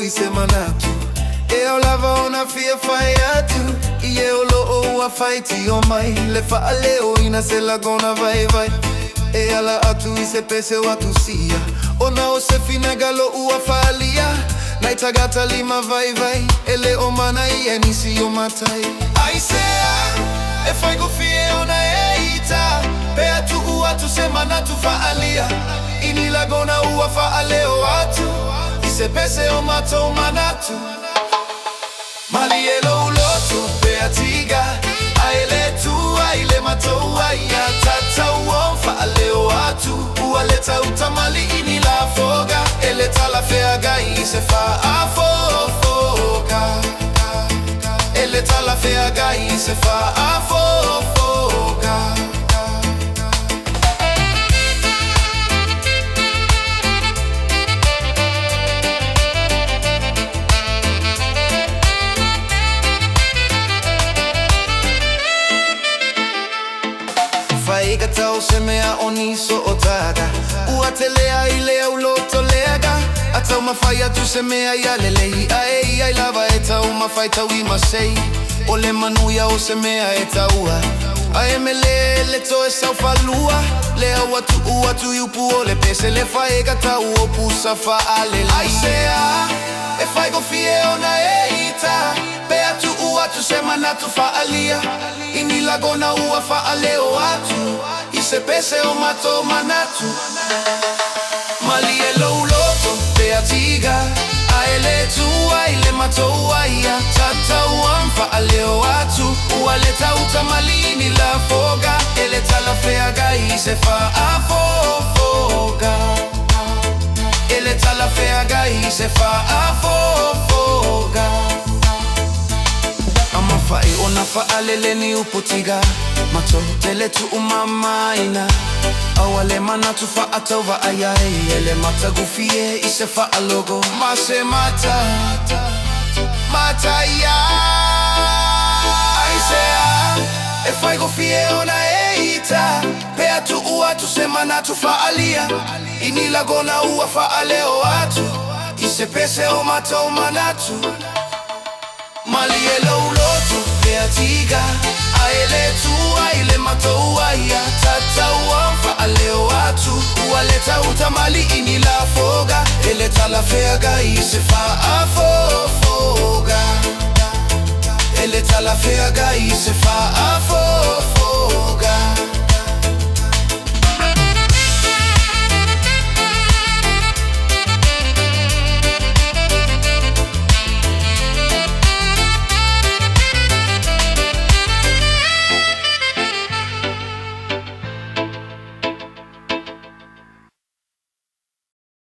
Isema natu eu lava ona fia faiatu e eu lo a fight o mai le fa leo ina se la gona vai e ala atu ise pese watu sia ona o se fina galo a falia naita gata lima vai ele o mana e nisi o matai ai sea e fai go fie ona eita pe atu semana tu faalia ini la gona a fa leo atu se pese o mato manatu Malielo uloto beatiga aile tu aile mato aya tata uonfa aleo atu ualeta utamali ini la foga eleta la feaga ise fa afofoga eleta la feaga ise fa afofoga Faiga tau semea oniso otaga Uatelea ilea uloto leaga Atau mafaya tu semea ya lelei Ai lava eta uma faita wima sei Ole manuia o semea eta ua Aemele leto esau falua Lea watu yupu ole pese le faiga tau opusa fa alelei Ai sea e faigo fie ona eita Pea tu tu semana tu faalia Ini lagona fa aleo atu Ise pese o mato manatu Malielo uloto beatiga Aele tu aile mato uaya Tata uamfa aleo atu Ualeta utamalini la foga Eleta la feaga ise fa afofoga Eleta la feaga ise fa afofoga Fai ona fa alele ni upotiga Mato tele tu umamaina Awale manatu fa atova ayai Ele mata gufie ise fa alogo Mase mata ya Aisea e fai gufie ona eita Pea tu semana tu fa alia Ini lagona fa aleo atu Ise pese o mato manatu Malielo uloto beatiga Aele tu aile mato uaya Tata uamfa aleo atu Ualeta utamali ini la foga Eleta la feaga ise fa afofoga Eleta la feaga ise fa afofoga